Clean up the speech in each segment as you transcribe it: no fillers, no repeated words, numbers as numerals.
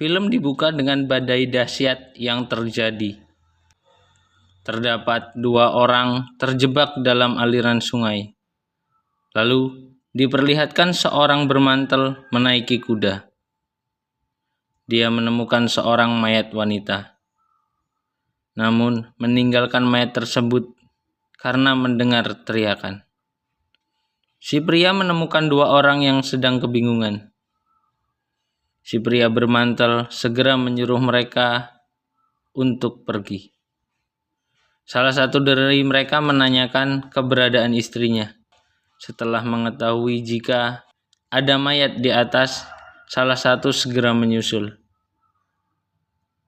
Film dibuka dengan badai dahsyat yang terjadi. Terdapat dua orang terjebak dalam aliran sungai. Lalu diperlihatkan seorang bermantel menaiki kuda. Dia menemukan seorang mayat wanita, namun meninggalkan mayat tersebut karena mendengar teriakan. Si pria menemukan dua orang yang sedang kebingungan. Si pria bermantel segera menyuruh mereka untuk pergi. Salah satu dari mereka menanyakan keberadaan istrinya. Setelah mengetahui jika ada mayat di atas, salah satu segera menyusul.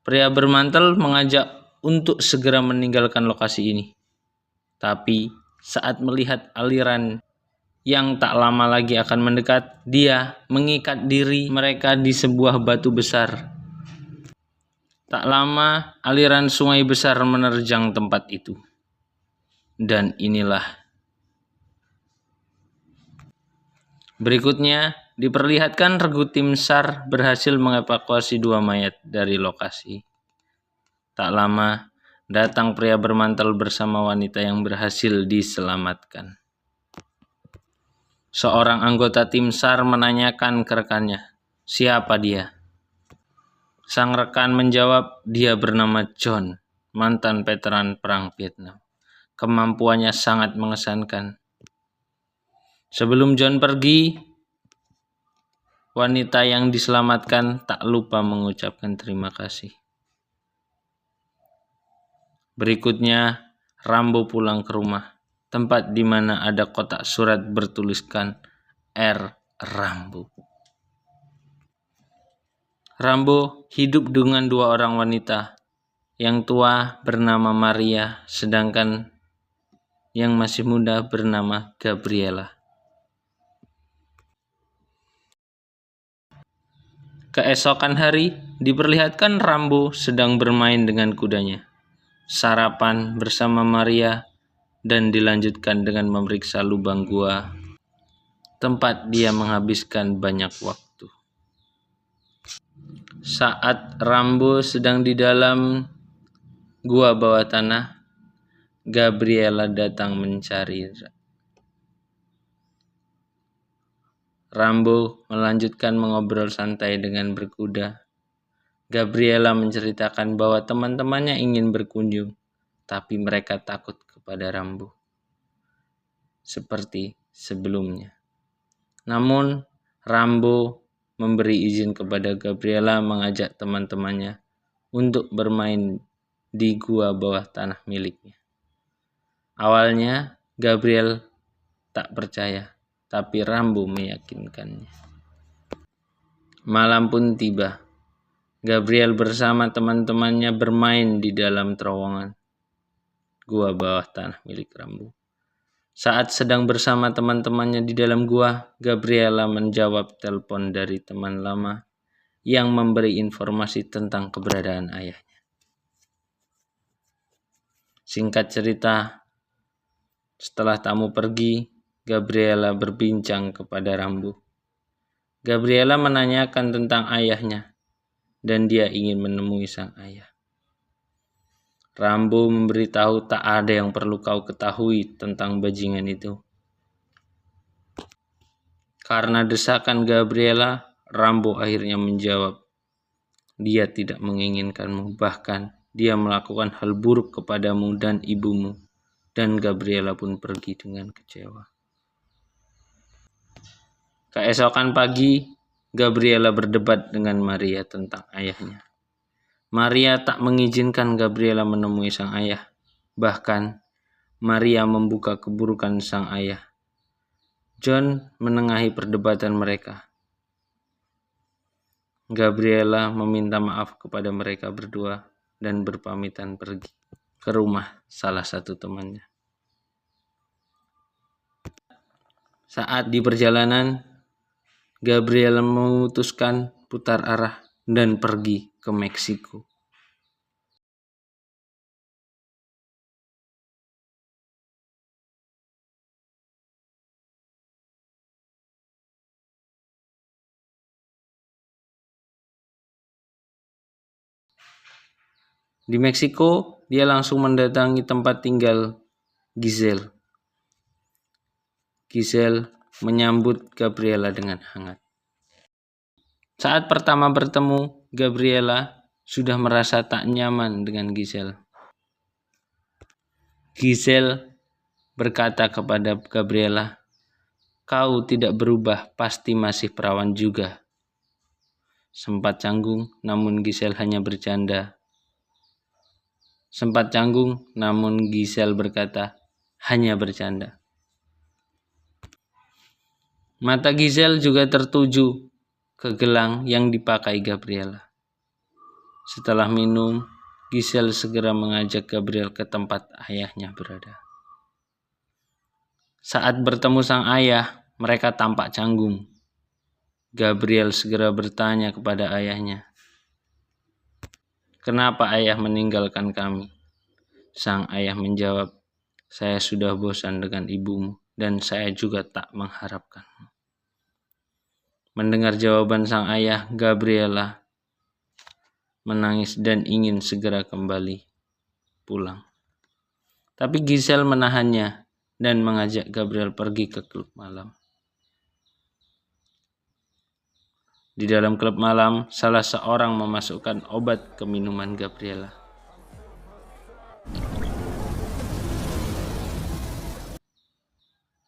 Pria bermantel mengajak untuk segera meninggalkan lokasi ini. Tapi saat melihat aliran yang tak lama lagi akan mendekat, dia mengikat diri mereka di sebuah batu besar. Tak lama, aliran sungai besar menerjang tempat itu. Dan inilah. Berikutnya, diperlihatkan regu tim SAR berhasil mengevakuasi dua mayat dari lokasi. Tak lama, datang pria bermantel bersama wanita yang berhasil diselamatkan. Seorang anggota tim SAR menanyakan ke rekannya, siapa dia? Sang rekan menjawab, dia bernama John, mantan veteran Perang Vietnam. Kemampuannya sangat mengesankan. Sebelum John pergi, wanita yang diselamatkan tak lupa mengucapkan terima kasih. Berikutnya, Rambo pulang ke rumah, tempat di mana ada kotak surat bertuliskan R. Rambo. Rambo hidup dengan dua orang wanita. Yang tua bernama Maria, sedangkan yang masih muda bernama Gabriela. Keesokan hari, diperlihatkan Rambo sedang bermain dengan kudanya, sarapan bersama Maria, dan dilanjutkan dengan memeriksa lubang gua, tempat dia menghabiskan banyak waktu. Saat Rambo sedang di dalam gua bawah tanah, Gabriela datang mencari. Rambo melanjutkan mengobrol santai dengan berkuda. Gabriela menceritakan bahwa teman-temannya ingin berkunjung, tapi mereka takut kepada Rambo, seperti sebelumnya. Namun, Rambo memberi izin kepada Gabriela mengajak teman-temannya untuk bermain di gua bawah tanah miliknya. Awalnya, Gabriel tak percaya, tapi Rambo meyakinkannya. Malam pun tiba. Gabriel bersama teman-temannya bermain di dalam terowongan gua bawah tanah milik Rambo. Saat sedang bersama teman-temannya di dalam gua, Gabriela menjawab telepon dari teman lama yang memberi informasi tentang keberadaan ayahnya. Singkat cerita, setelah tamu pergi, Gabriela berbincang kepada Rambo. Gabriela menanyakan tentang ayahnya, dan dia ingin menemui sang ayah. Rambo memberitahu tak ada yang perlu kau ketahui tentang bajingan itu. Karena desakan Gabriela, Rambo akhirnya menjawab, dia tidak menginginkanmu, bahkan dia melakukan hal buruk kepadamu dan ibumu. Dan Gabriela pun pergi dengan kecewa. Keesokan pagi, Gabriela berdebat dengan Maria tentang ayahnya. Maria tak mengizinkan Gabriela menemui sang ayah. Bahkan, Maria membuka keburukan sang ayah. John menengahi perdebatan mereka. Gabriela meminta maaf kepada mereka berdua dan berpamitan pergi ke rumah salah satu temannya. Saat di perjalanan, Gabriela memutuskan putar arah dan pergi ke Meksiko. Di Meksiko, dia langsung mendatangi tempat tinggal Giselle. Giselle menyambut Gabriela dengan hangat. Saat pertama bertemu, Gabriela sudah merasa tak nyaman dengan Giselle. Giselle berkata kepada Gabriela, "Kau tidak berubah, pasti masih perawan juga." Sempat canggung, namun Giselle hanya bercanda. Giselle berkata, "Hanya bercanda." Mata Giselle juga tertuju ke gelang yang dipakai Gabriela. Setelah minum, Giselle segera mengajak Gabriel ke tempat ayahnya berada. Saat bertemu sang ayah, mereka tampak canggung. Gabriel segera bertanya kepada ayahnya, "Kenapa ayah meninggalkan kami?" Sang ayah menjawab, "Saya sudah bosan dengan ibumu dan saya juga tak mengharapkanmu." Mendengar jawaban sang ayah, Gabriela menangis dan ingin segera kembali pulang. Tapi Giselle menahannya dan mengajak Gabriel pergi ke klub malam. Di dalam klub malam, salah seorang memasukkan obat ke minuman Gabriela.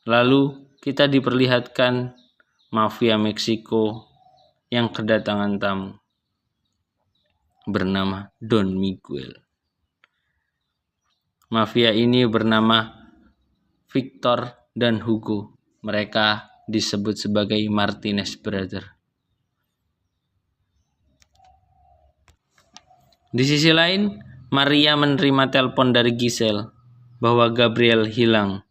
Lalu kita diperlihatkan mafia Meksiko yang kedatangan tamu bernama Don Miguel. Mafia ini bernama Victor dan Hugo. Mereka disebut sebagai Martinez Brothers. Di sisi lain, Maria menerima telepon dari Giselle bahwa Gabriel hilang.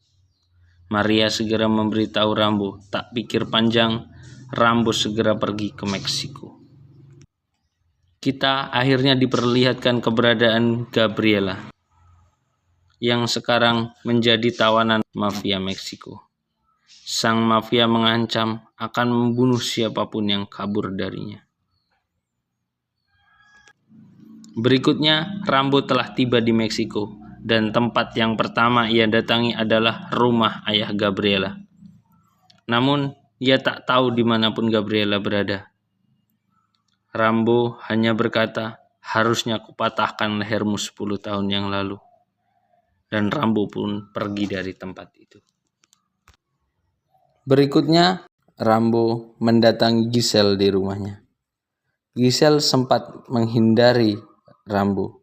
Maria segera memberitahu Rambo. Tak pikir panjang, Rambo segera pergi ke Meksiko. Kita akhirnya diperlihatkan keberadaan Gabriela yang sekarang menjadi tawanan mafia Meksiko. Sang mafia mengancam akan membunuh siapapun yang kabur darinya. Berikutnya, Rambo telah tiba di Meksiko dan tempat yang pertama ia datangi adalah rumah ayah Gabriela. Namun, ia tak tahu dimanapun Gabriela berada. Rambo hanya berkata, "Harusnya kupatahkan lehermu 10 tahun yang lalu." Dan Rambo pun pergi dari tempat itu. Berikutnya, Rambo mendatangi Giselle di rumahnya. Giselle sempat menghindari Rambo.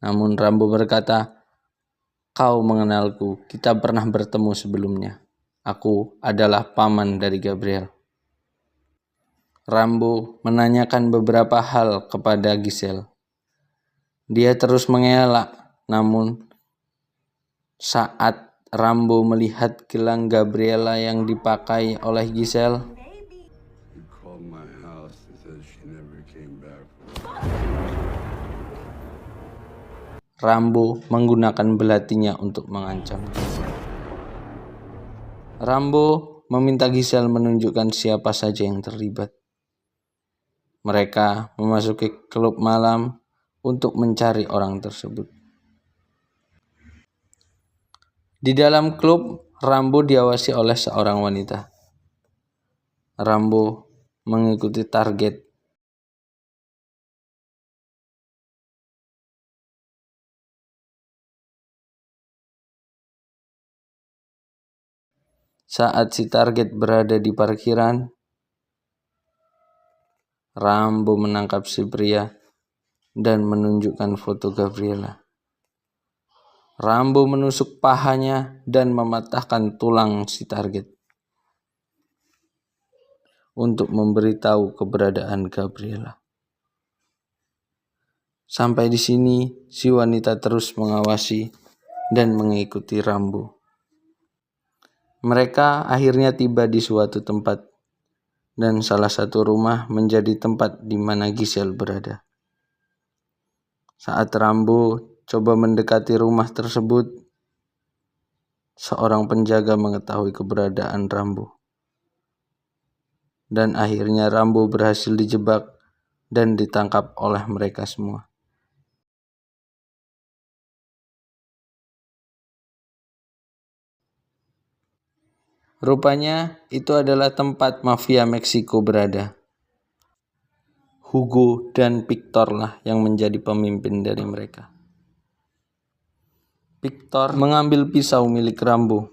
Namun Rambo berkata, "Kau mengenalku, kita pernah bertemu sebelumnya. Aku adalah paman dari Gabriel." Rambo menanyakan beberapa hal kepada Giselle. Dia terus mengelak, namun saat Rambo melihat gelang Gabriela yang dipakai oleh Giselle, Rambo menggunakan belatinya untuk mengancam. Rambo meminta Giselle menunjukkan siapa saja yang terlibat. Mereka memasuki klub malam untuk mencari orang tersebut. Di dalam klub, Rambo diawasi oleh seorang wanita. Rambo mengikuti target. Saat si target berada di parkiran, Rambo menangkap si pria dan menunjukkan foto Gabriela. Rambo menusuk pahanya dan mematahkan tulang si target untuk memberitahu keberadaan Gabriela. Sampai di sini, si wanita terus mengawasi dan mengikuti Rambo. Mereka akhirnya tiba di suatu tempat, dan salah satu rumah menjadi tempat di mana Giselle berada. Saat Rambo coba mendekati rumah tersebut, seorang penjaga mengetahui keberadaan Rambo. Dan akhirnya Rambo berhasil dijebak dan ditangkap oleh mereka semua. Rupanya itu adalah tempat mafia Meksiko berada. Hugo dan Victor lah yang menjadi pemimpin dari mereka. Victor mengambil pisau milik Rambo.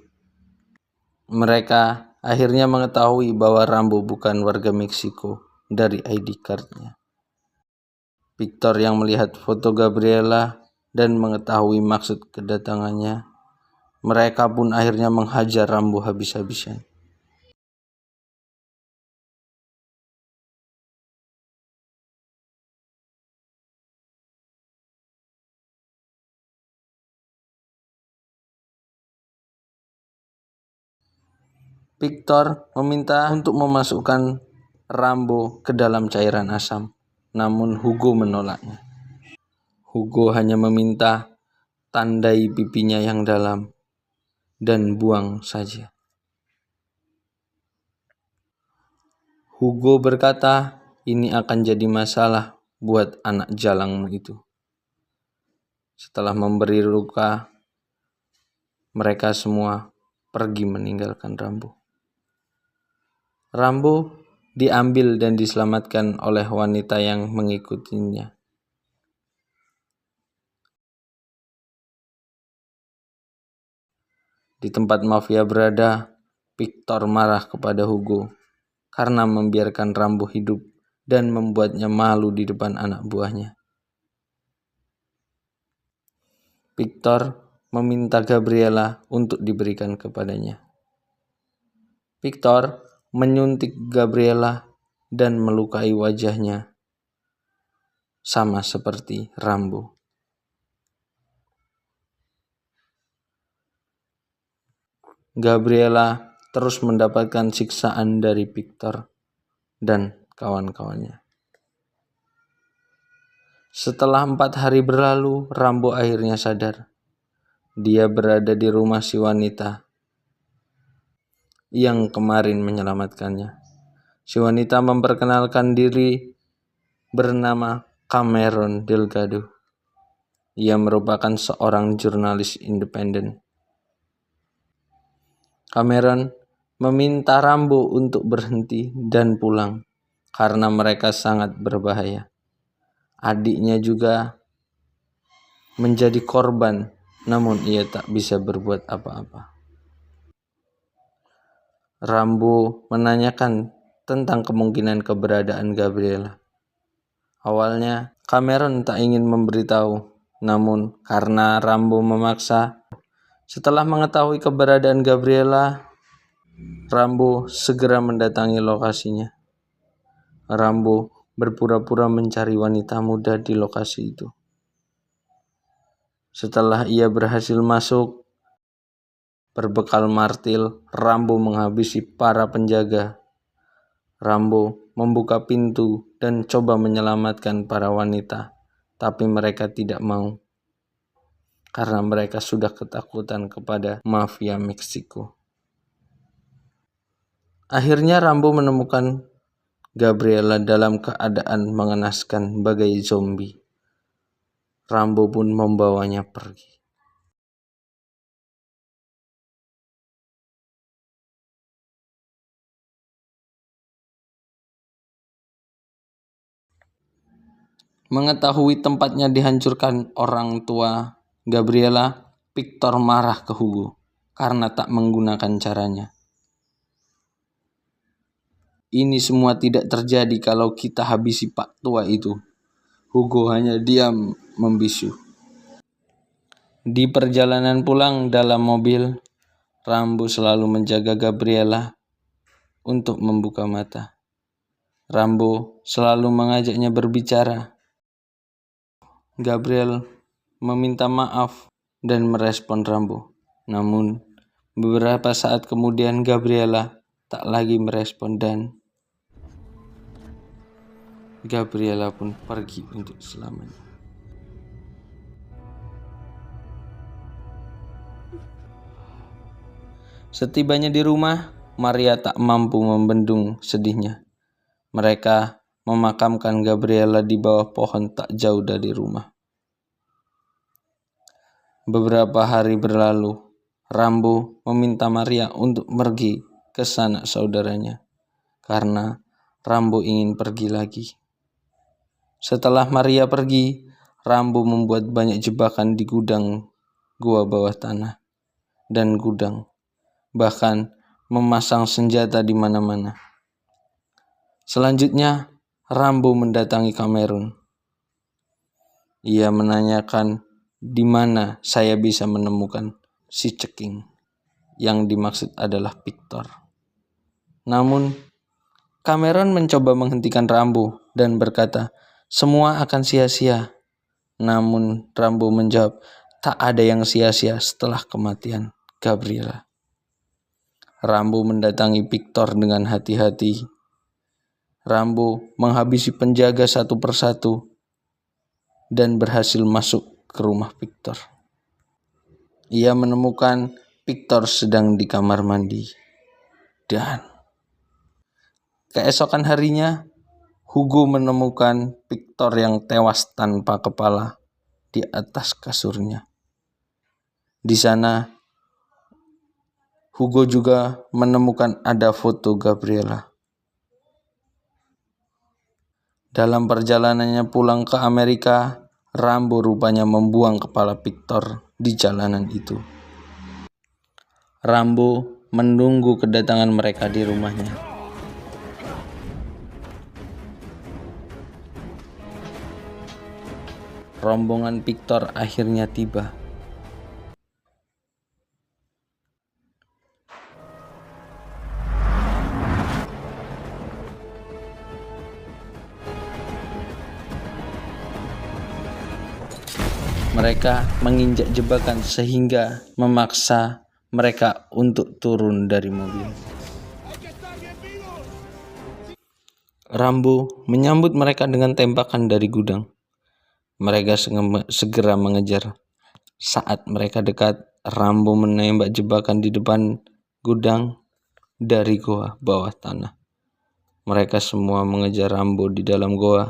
Mereka akhirnya mengetahui bahwa Rambo bukan warga Meksiko dari ID card-nya. Victor yang melihat foto Gabriela dan mengetahui maksud kedatangannya, mereka pun akhirnya menghajar Rambo habis-habisan. Victor meminta untuk memasukkan Rambo ke dalam cairan asam, namun Hugo menolaknya. Hugo hanya meminta tandai pipinya yang dalam dan buang saja. Hugo berkata, ini akan jadi masalah buat anak jalangmu itu. Setelah memberi luka, mereka semua pergi meninggalkan Rambo. Rambo diambil dan diselamatkan oleh wanita yang mengikutinya. Di tempat mafia berada, Victor marah kepada Hugo karena membiarkan Rambo hidup dan membuatnya malu di depan anak buahnya. Victor meminta Gabriela untuk diberikan kepadanya. Victor menyuntik Gabriela dan melukai wajahnya, sama seperti Rambo. Gabriela terus mendapatkan siksaan dari Victor dan kawan-kawannya. Setelah 4 hari berlalu, Rambo akhirnya sadar. Dia berada di rumah si wanita yang kemarin menyelamatkannya. Si wanita memperkenalkan diri bernama Cameron Delgado. Ia merupakan seorang jurnalis independen. Cameron meminta Rambo untuk berhenti dan pulang karena mereka sangat berbahaya. Adiknya juga menjadi korban, namun ia tak bisa berbuat apa-apa. Rambo menanyakan tentang kemungkinan keberadaan Gabriela. Awalnya, Cameron tak ingin memberitahu, namun karena Rambo memaksa, setelah mengetahui keberadaan Gabriela, Rambo segera mendatangi lokasinya. Rambo berpura-pura mencari wanita muda di lokasi itu. Setelah ia berhasil masuk, berbekal martil, Rambo menghabisi para penjaga. Rambo membuka pintu dan coba menyelamatkan para wanita, tapi mereka tidak mau karena mereka sudah ketakutan kepada mafia Meksiko. Akhirnya Rambo menemukan Gabriela dalam keadaan mengenaskan bagai zombie. Rambo pun membawanya pergi. Mengetahui tempatnya dihancurkan orang tua Gabriela, Victor marah ke Hugo karena tak menggunakan caranya. Ini semua tidak terjadi kalau kita habisi Pak Tua itu. Hugo hanya diam membisu. Di perjalanan pulang dalam mobil, Rambo selalu menjaga Gabriela untuk membuka mata. Rambo selalu mengajaknya berbicara. Gabriel meminta maaf dan merespon Rambo. Namun, beberapa saat kemudian Gabriela tak lagi merespon dan Gabriela pun pergi untuk selamanya. Setibanya di rumah, Maria tak mampu membendung sedihnya. Mereka memakamkan Gabriela di bawah pohon tak jauh dari rumah. Beberapa hari berlalu, Rambo meminta Maria untuk pergi ke sanak saudaranya karena Rambo ingin pergi lagi. Setelah Maria pergi, Rambo membuat banyak jebakan di gudang gua bawah tanah dan gudang, bahkan memasang senjata di mana-mana. Selanjutnya, Rambo mendatangi Kamerun. Ia menanyakan di mana saya bisa menemukan si Ceking, yang dimaksud adalah Victor. Namun, Cameron mencoba menghentikan Rambo dan berkata, semua akan sia-sia. Namun, Rambo menjawab, tak ada yang sia-sia setelah kematian Gabriela. Rambo mendatangi Victor dengan hati-hati. Rambo menghabisi penjaga satu persatu dan berhasil masuk ke rumah Victor. Ia menemukan Victor sedang di kamar mandi. Dan keesokan harinya, Hugo menemukan Victor yang tewas tanpa kepala di atas kasurnya. Di sana, Hugo juga menemukan ada foto Gabriela. Dalam perjalanannya pulang ke Amerika, Rambo rupanya membuang kepala Victor di jalanan itu. Rambo menunggu kedatangan mereka di rumahnya. Rombongan Victor akhirnya tiba. Mereka menginjak jebakan sehingga memaksa mereka untuk turun dari mobil. Rambo menyambut mereka dengan tembakan dari gudang. Mereka segera mengejar. Saat mereka dekat, Rambo menembak jebakan di depan gudang dari goa bawah tanah. Mereka semua mengejar Rambo di dalam goa.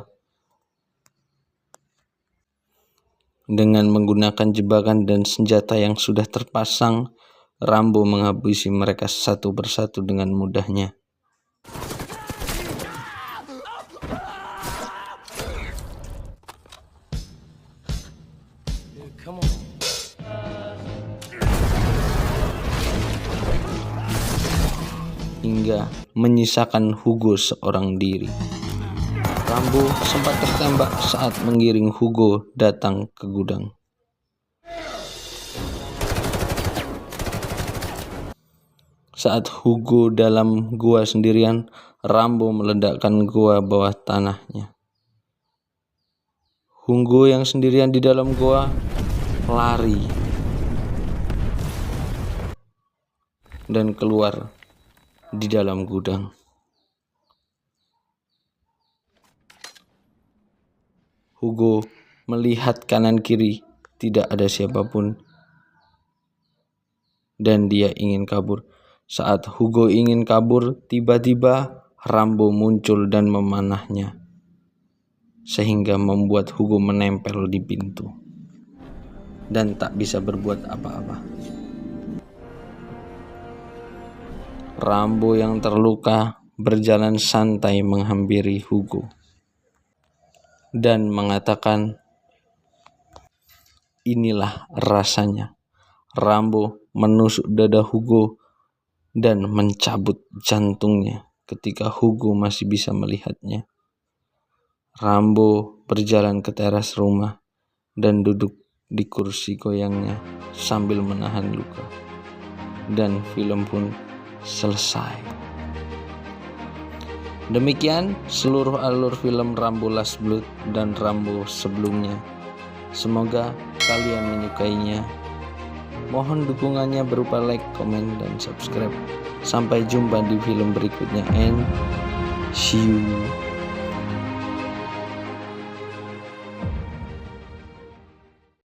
Dengan menggunakan jebakan dan senjata yang sudah terpasang, Rambo menghabisi mereka satu persatu dengan mudahnya. Hingga menyisakan Hugo seorang diri. Rambo sempat tertembak saat mengiring Hugo datang ke gudang. Saat Hugo dalam gua sendirian, Rambo meledakkan gua bawah tanahnya. Hugo yang sendirian di dalam gua lari dan keluar di dalam gudang. Hugo melihat kanan kiri, tidak ada siapapun, dan dia ingin kabur. Saat Hugo ingin kabur, tiba-tiba Rambo muncul dan memanahnya, sehingga membuat Hugo menempel di pintu dan tak bisa berbuat apa-apa. Rambo yang terluka berjalan santai menghampiri Hugo dan mengatakan, inilah rasanya. Rambo menusuk dada Hugo dan mencabut jantungnya ketika Hugo masih bisa melihatnya. Rambo berjalan ke teras rumah dan duduk di kursi goyangnya sambil menahan luka. Dan film pun selesai. Demikian seluruh alur film Rambo Last Blood dan Rambo sebelumnya. Semoga kalian menyukainya. Mohon dukungannya berupa like, komen, dan subscribe. Sampai jumpa di film berikutnya and see you.